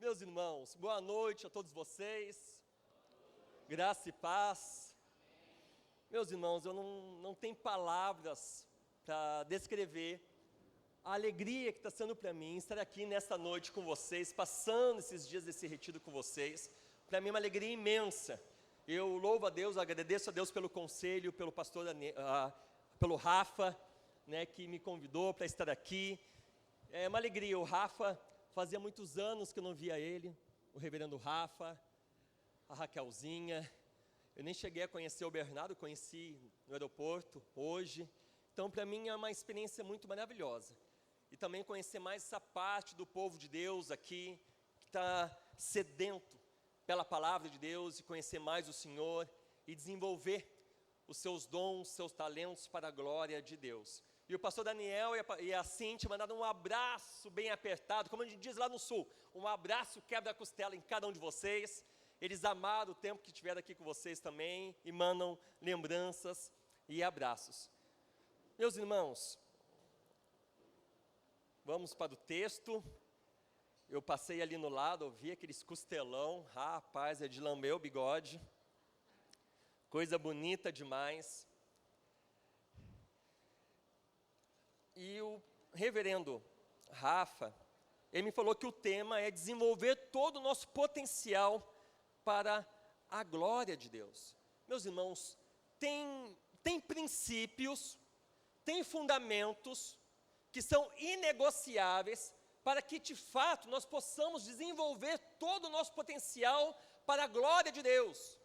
Meus irmãos, boa noite a todos vocês, graça e paz. Meus irmãos, eu não tenho palavras para descrever a alegria que está sendo para mim estar aqui nesta noite com vocês, passando esses dias desse retiro com vocês. Para mim é uma alegria imensa. Eu louvo a Deus, agradeço a Deus pelo conselho, pelo pastor, pelo Rafa, né, que me convidou para estar aqui. É uma alegria. O Rafa, fazia muitos anos que eu não via ele, o reverendo Rafa, a Raquelzinha. Eu nem cheguei a conhecer o Bernardo, conheci no aeroporto hoje. Então, para mim é uma experiência muito maravilhosa. E também conhecer mais essa parte do povo de Deus aqui, que está sedento pela palavra de Deus, e conhecer mais o Senhor, e desenvolver os seus dons, seus talentos para a glória de Deus. E o pastor Daniel e a Cíntia mandaram um abraço bem apertado, como a gente diz lá no sul, um abraço quebra-costela em cada um de vocês. Eles amaram o tempo que estiveram aqui com vocês também, e mandam lembranças e abraços. Meus irmãos, vamos para o texto. Eu passei ali no lado, ouvi aqueles costelão, rapaz, é de lamber o bigode, coisa bonita demais. E o reverendo Rafa, ele me falou que o tema é desenvolver todo o nosso potencial para a glória de Deus. Meus irmãos, tem princípios, tem fundamentos que são inegociáveis para que, de fato, nós possamos desenvolver todo o nosso potencial para a glória de Deus.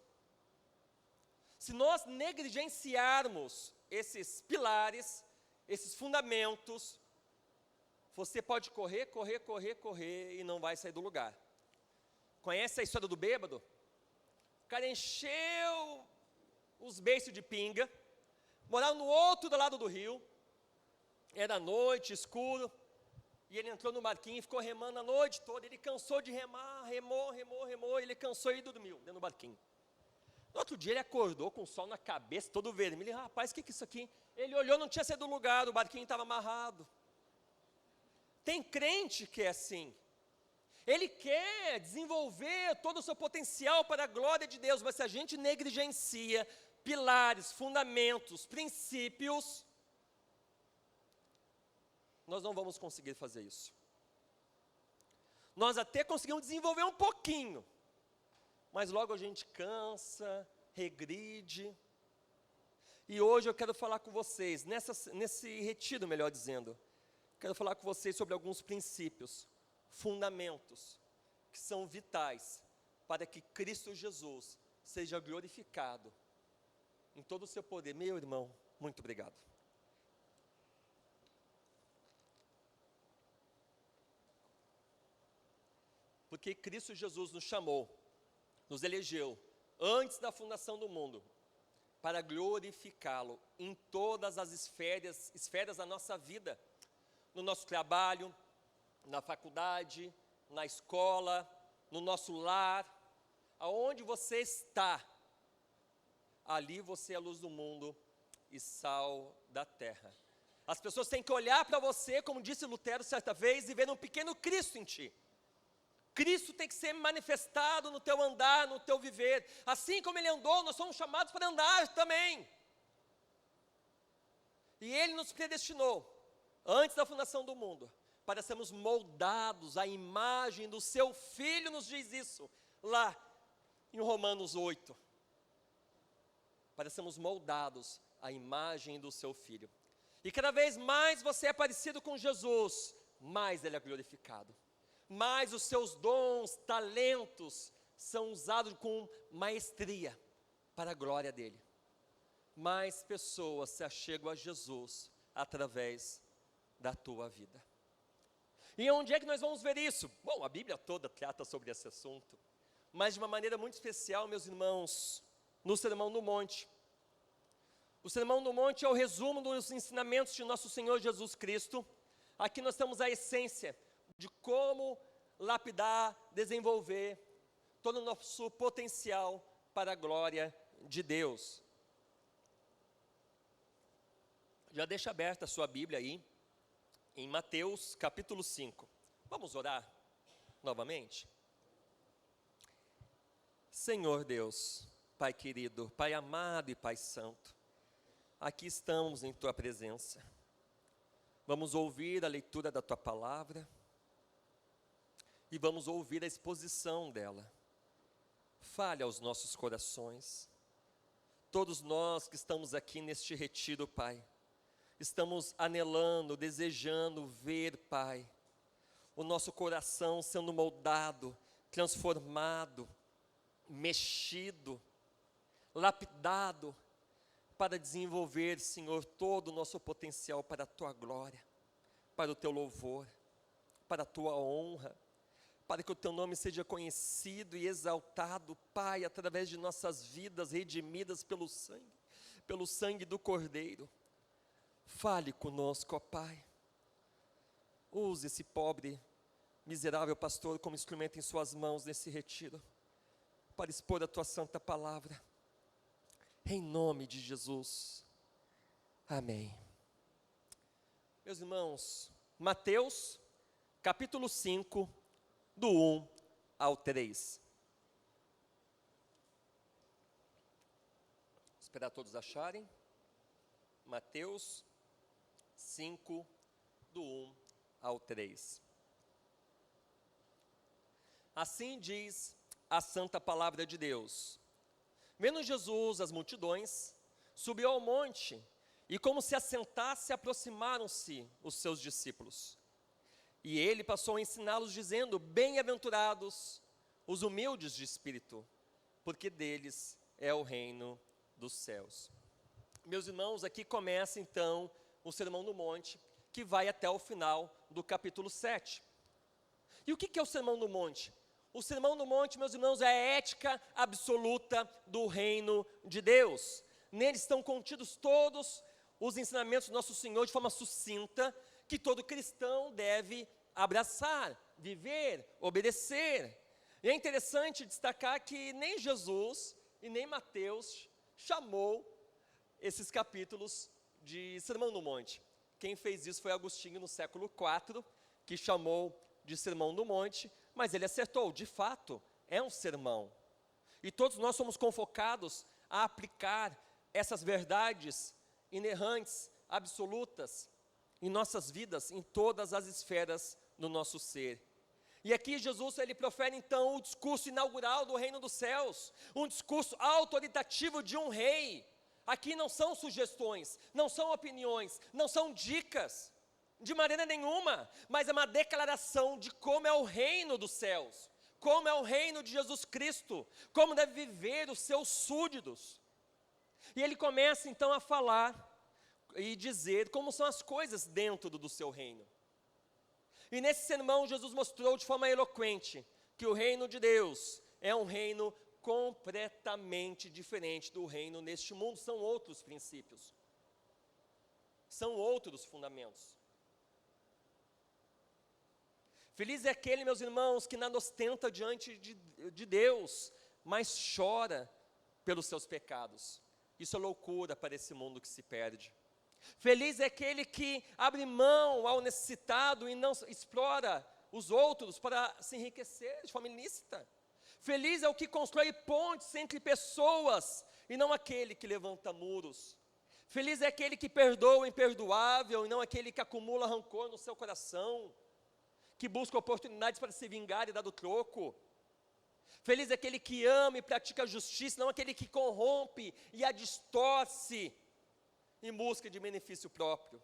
Se nós negligenciarmos esses pilares, esses fundamentos, você pode correr e não vai sair do lugar. Conhece a história do bêbado? O cara encheu os beiços de pinga, morava no outro lado do rio, era noite, escuro, e ele entrou no barquinho e ficou remando a noite toda. Ele cansou de remar, remou, ele cansou e dormiu dentro do barquinho. No outro dia ele acordou com o sol na cabeça, todo vermelho. Ele, rapaz, o que é isso aqui? Ele olhou, não tinha saído do lugar, o barquinho estava amarrado. Tem crente que é assim. Ele quer desenvolver todo o seu potencial para a glória de Deus, mas se a gente negligencia pilares, fundamentos, princípios, nós não vamos conseguir fazer isso. Nós até conseguimos desenvolver um pouquinho, mas logo a gente cansa, regride. E hoje eu quero falar com vocês, nesse retiro, melhor dizendo, quero falar com vocês sobre alguns princípios, fundamentos, que são vitais para que Cristo Jesus seja glorificado em todo o seu poder. Meu irmão, muito obrigado. Porque Cristo Jesus nos chamou, nos elegeu, antes da fundação do mundo, para glorificá-lo em todas as esferas da nossa vida, no nosso trabalho, na faculdade, na escola, no nosso lar, aonde você está, ali você é a luz do mundo e sal da terra. As pessoas têm que olhar para você, como disse Lutero certa vez, e ver um pequeno Cristo em ti. Cristo tem que ser manifestado no teu andar, no teu viver. Assim como Ele andou, nós somos chamados para andar também. E Ele nos predestinou, antes da fundação do mundo, para sermos moldados à imagem do Seu Filho, nos diz isso, lá em Romanos 8. Para sermos moldados à imagem do Seu Filho. E cada vez mais você é parecido com Jesus, mais Ele é glorificado. Mais os seus dons, talentos, são usados com maestria para a glória dEle. Mais pessoas se achegam a Jesus através da tua vida. E onde é que nós vamos ver isso? Bom, a Bíblia toda trata sobre esse assunto, mas de uma maneira muito especial, meus irmãos, no Sermão do Monte. O Sermão do Monte é o resumo dos ensinamentos de nosso Senhor Jesus Cristo. Aqui nós temos a essência de como lapidar, desenvolver todo o nosso potencial para a glória de Deus. Já deixa aberta a sua Bíblia aí, em Mateus capítulo 5. Vamos orar novamente? Senhor Deus, Pai querido, Pai amado e Pai santo, aqui estamos em Tua presença. Vamos ouvir a leitura da Tua palavra e vamos ouvir a exposição dela. Fale aos nossos corações. Todos nós que estamos aqui neste retiro, Pai, estamos anelando, desejando ver, Pai, o nosso coração sendo moldado, transformado, mexido, lapidado, para desenvolver, Senhor, todo o nosso potencial para a Tua glória, para o Teu louvor, para a Tua honra, para que o Teu nome seja conhecido e exaltado, Pai, através de nossas vidas redimidas pelo sangue do Cordeiro. Fale conosco, ó Pai. Use esse pobre, miserável pastor como instrumento em suas mãos nesse retiro, para expor a Tua santa palavra. Em nome de Jesus. Amém. Meus irmãos, Mateus, capítulo 5, do 1 ao 3. Vou esperar todos acharem. Mateus 5, do 1 ao 3. Assim diz a santa palavra de Deus. Vendo Jesus as multidões, subiu ao monte, e como se assentasse, aproximaram-se os seus discípulos. E ele passou a ensiná-los, dizendo: bem-aventurados os humildes de espírito, porque deles é o reino dos céus. Meus irmãos, aqui começa então o Sermão do Monte, que vai até o final do capítulo 7. E o que é o Sermão do Monte? O Sermão do Monte, meus irmãos, é a ética absoluta do reino de Deus. Nele estão contidos todos os ensinamentos do nosso Senhor de forma sucinta, que todo cristão deve abraçar, viver, obedecer. E é interessante destacar que nem Jesus e nem Mateus chamou esses capítulos de Sermão do Monte. Quem fez isso foi Agostinho no século IV, que chamou de Sermão do Monte, mas ele acertou, de fato, é um sermão. E todos nós somos convocados a aplicar essas verdades inerrantes, absolutas, em nossas vidas, em todas as esferas do nosso ser. E aqui Jesus, ele profere então o discurso inaugural do reino dos céus, um discurso autoritativo de um rei. Aqui não são sugestões, não são opiniões, não são dicas, de maneira nenhuma, mas é uma declaração de como é o reino dos céus, como é o reino de Jesus Cristo, como deve viver os seus súditos. E ele começa então a falar e dizer como são as coisas dentro do seu reino. E nesse sermão Jesus mostrou de forma eloquente que o reino de Deus é um reino completamente diferente do reino neste mundo. São outros princípios, são outros fundamentos. Feliz é aquele, meus irmãos, que nada ostenta diante de Deus, mas chora pelos seus pecados. Isso é loucura para esse mundo que se perde. Feliz é aquele que abre mão ao necessitado e não explora os outros para se enriquecer de forma ilícita. Feliz é o que constrói pontes entre pessoas e não aquele que levanta muros. Feliz é aquele que perdoa o imperdoável e não aquele que acumula rancor no seu coração, que busca oportunidades para se vingar e dar do troco. Feliz é aquele que ama e pratica a justiça, não aquele que corrompe e a distorce em busca de benefício próprio.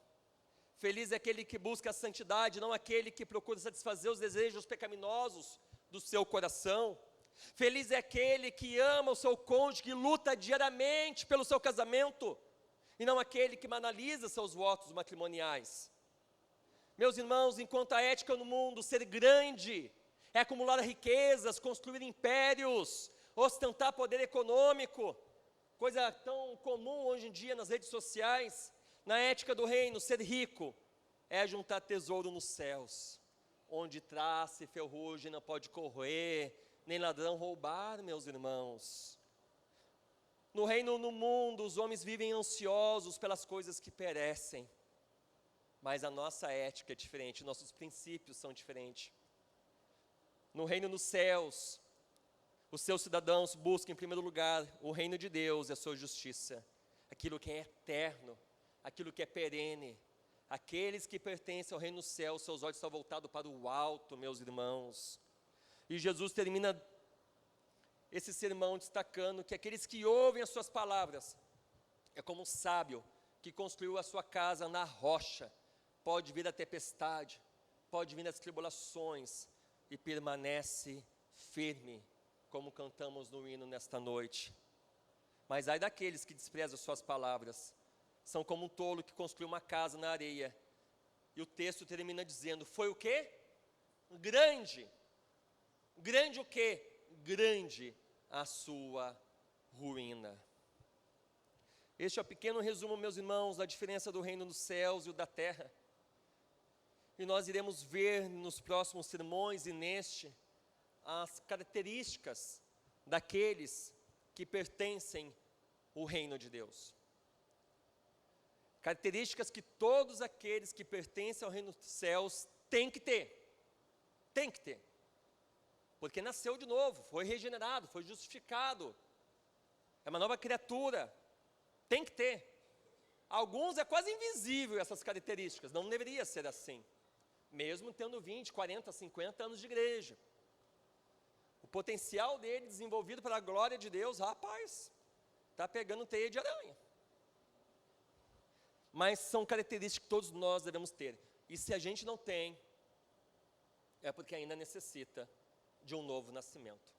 Feliz é aquele que busca a santidade, não aquele que procura satisfazer os desejos pecaminosos do seu coração. Feliz é aquele que ama o seu cônjuge, que luta diariamente pelo seu casamento, e não aquele que banaliza seus votos matrimoniais. Meus irmãos, enquanto a ética no mundo, ser grande, é acumular riquezas, construir impérios, ostentar poder econômico, coisa tão comum hoje em dia nas redes sociais. Na ética do reino, ser rico é juntar tesouro nos céus, onde traça e ferrugem não pode correr, nem ladrão roubar, meus irmãos. No reino, no mundo, os homens vivem ansiosos pelas coisas que perecem, mas a nossa ética é diferente, nossos princípios são diferentes. No reino dos céus, os seus cidadãos buscam em primeiro lugar o reino de Deus e a sua justiça, aquilo que é eterno, aquilo que é perene. Aqueles que pertencem ao reino dos céus, seus olhos estão voltados para o alto, meus irmãos. E Jesus termina esse sermão destacando que aqueles que ouvem as suas palavras, é como um sábio que construiu a sua casa na rocha. Pode vir a tempestade, pode vir as tribulações, e permanece firme, como cantamos no hino nesta noite. Mas ai daqueles que desprezam suas palavras, são como um tolo que construiu uma casa na areia. E o texto termina dizendo, foi o quê? Grande. Grande o quê? Grande a sua ruína. Este é o pequeno resumo, meus irmãos, da diferença do reino dos céus e o da terra. E nós iremos ver nos próximos sermões e neste, as características daqueles que pertencem ao reino de Deus. Características que todos aqueles que pertencem ao reino dos céus têm que ter. Tem que ter. Porque nasceu de novo, foi regenerado, foi justificado. É uma nova criatura. Tem que ter. Alguns é quase invisível essas características, não deveria ser assim. Mesmo tendo 20, 40, 50 anos de igreja. O potencial dele desenvolvido pela glória de Deus, rapaz, está pegando teia de aranha. Mas são características que todos nós devemos ter. E se a gente não tem, é porque ainda necessita de um novo nascimento.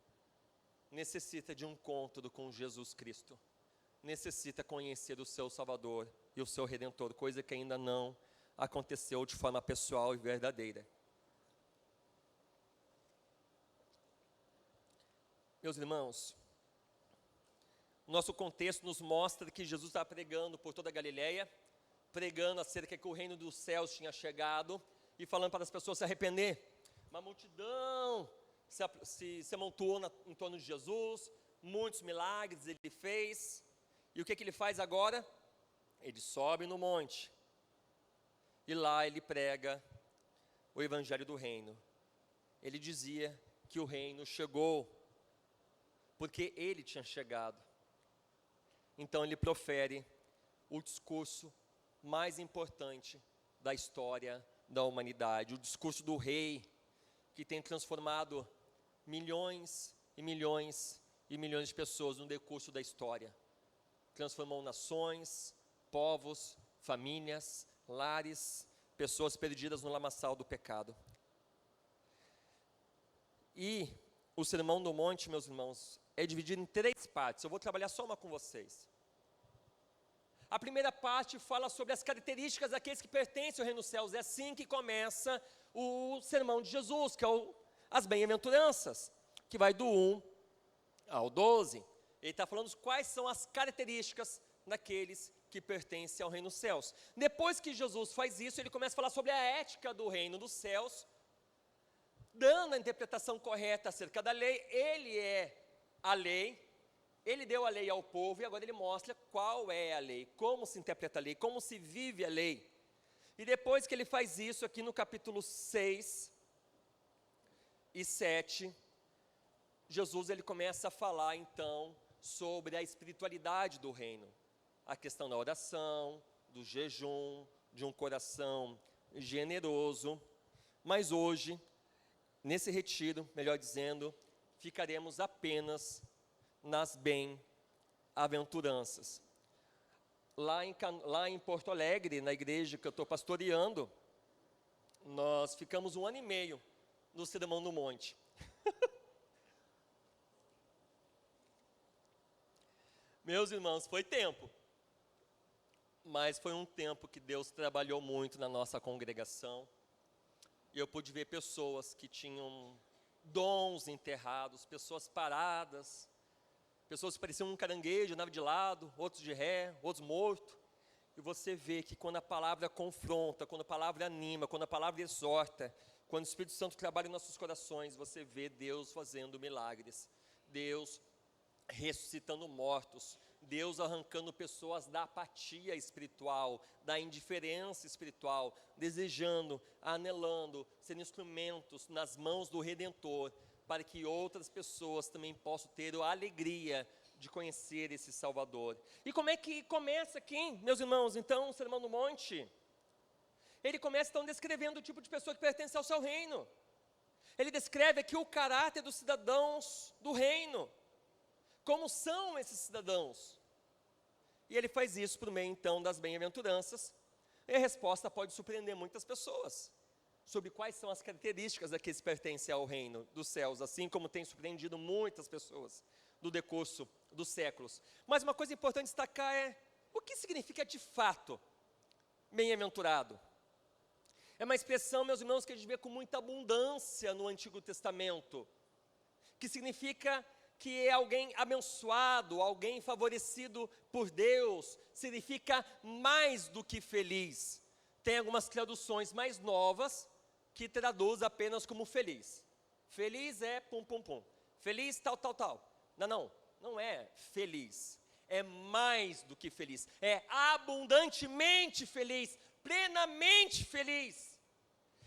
Necessita de um encontro com Jesus Cristo. Necessita conhecer o seu Salvador e o seu Redentor, coisa que ainda não aconteceu de forma pessoal e verdadeira. Meus irmãos, nosso contexto nos mostra que Jesus está pregando por toda a Galileia, pregando acerca que o reino dos céus tinha chegado e falando para as pessoas se arrepender. Uma multidão se amontoou em torno de Jesus, muitos milagres ele fez. E o que ele faz agora? Ele sobe no monte e lá ele prega o evangelho do reino. Ele dizia que o reino chegou porque ele tinha chegado. Então ele profere o discurso mais importante da história da humanidade, o discurso do rei que tem transformado milhões e milhões e milhões de pessoas no decurso da história. Transformou nações, povos, famílias, lares, pessoas perdidas no lamaçal do pecado. E o Sermão do Monte, meus irmãos, é dividido em 3 partes. Eu vou trabalhar só uma com vocês. A primeira parte fala sobre as características daqueles que pertencem ao reino dos céus. É assim que começa o sermão de Jesus, que é as bem-aventuranças, que vai do 1 ao 12. Ele está falando quais são as características daqueles que pertencem ao reino dos céus. Depois que Jesus faz isso, ele começa a falar sobre a ética do reino dos céus, dando a interpretação correta acerca da lei. Ele é a lei, ele deu a lei ao povo e agora ele mostra qual é a lei, como se interpreta a lei, como se vive a lei. E depois que ele faz isso aqui no capítulo 6 e 7, Jesus ele começa a falar então sobre a espiritualidade do reino, a questão da oração, do jejum, de um coração generoso. Mas hoje, nesse retiro, melhor dizendo, ficaremos apenas nas bem-aventuranças. Lá em Porto Alegre, na igreja que eu estou pastoreando, nós ficamos 1 ano e meio no Sermão do Monte. Meus irmãos, foi tempo, mas foi um tempo que Deus trabalhou muito na nossa congregação, e eu pude ver pessoas que tinham dons enterrados, pessoas paradas, pessoas que pareciam um caranguejo, andava de lado, outros de ré, outros mortos, e você vê que quando a palavra confronta, quando a palavra anima, quando a palavra exorta, quando o Espírito Santo trabalha em nossos corações, você vê Deus fazendo milagres, Deus ressuscitando mortos, Deus arrancando pessoas da apatia espiritual, da indiferença espiritual, desejando, anelando, ser instrumentos nas mãos do Redentor, para que outras pessoas também possam ter a alegria de conhecer esse Salvador. E como é que começa aqui, meus irmãos, então, o Sermão do Monte? Ele começa então descrevendo o tipo de pessoa que pertence ao seu reino. Ele descreve aqui o caráter dos cidadãos do reino. Como são esses cidadãos? E ele faz isso por meio então das bem-aventuranças. E a resposta pode surpreender muitas pessoas sobre quais são as características daqueles que pertencem ao reino dos céus, assim como tem surpreendido muitas pessoas do decurso dos séculos. Mas uma coisa importante destacar é o que significa de fato bem-aventurado. É uma expressão, meus irmãos, que a gente vê com muita abundância no Antigo Testamento, que significa que é alguém abençoado, alguém favorecido por Deus, significa mais do que feliz. Tem algumas traduções mais novas que traduz apenas como feliz. Feliz é pum, pum, pum. Feliz tal, tal, tal. Não é feliz. É mais do que feliz. É abundantemente feliz, plenamente feliz.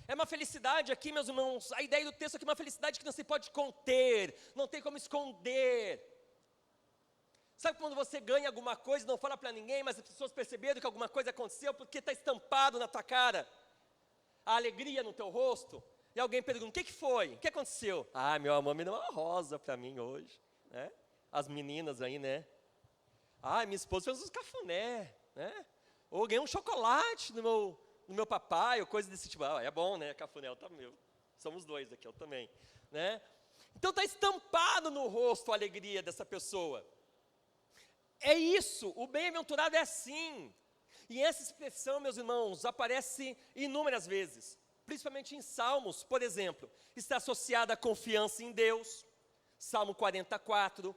É uma felicidade aqui, meus irmãos, a ideia do texto aqui é uma felicidade que não se pode conter, não tem como esconder. Sabe quando você ganha alguma coisa e não fala para ninguém, mas as pessoas perceberam que alguma coisa aconteceu porque está estampado na tua cara? A alegria no teu rosto, e alguém pergunta, o que foi? O que aconteceu? Ah, meu amor me deu uma rosa para mim hoje, né? As meninas aí, né? Ah, minha esposa fez uns cafuné, né? Ou ganhei um chocolate no meu papai, ou coisa desse tipo. Ah, é bom, né? Cafuné, tá meu. Somos dois aqui, eu também, né? Então está estampado no rosto a alegria dessa pessoa. É isso, o bem-aventurado é assim. E essa expressão, meus irmãos, aparece inúmeras vezes, principalmente em Salmos, por exemplo, está associada à confiança em Deus, Salmo 44,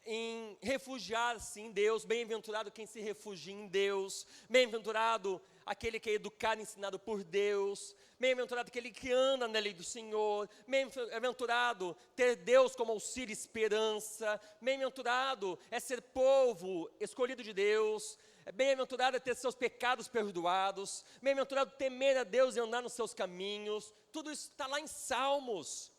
em refugiar-se em Deus, bem-aventurado quem se refugia em Deus, bem-aventurado aquele que é educado e ensinado por Deus, bem-aventurado aquele que anda na lei do Senhor, bem-aventurado ter Deus como auxílio e esperança, bem-aventurado é ser povo escolhido de Deus, bem-aventurado é ter seus pecados perdoados, bem-aventurado temer a Deus e andar nos seus caminhos. Tudo isso está lá em Salmos.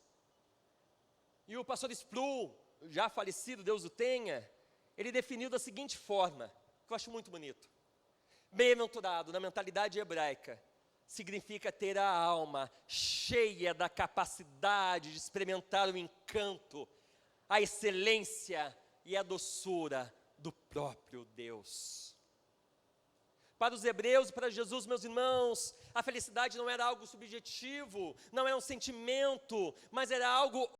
E o pastor Sproul, já falecido, Deus o tenha, ele definiu da seguinte forma, que eu acho muito bonito. Bem-aventurado, na mentalidade hebraica, significa ter a alma cheia da capacidade de experimentar o encanto, a excelência e a doçura do próprio Deus. Para os hebreus e para Jesus, meus irmãos, a felicidade não era algo subjetivo, não era um sentimento, mas era algo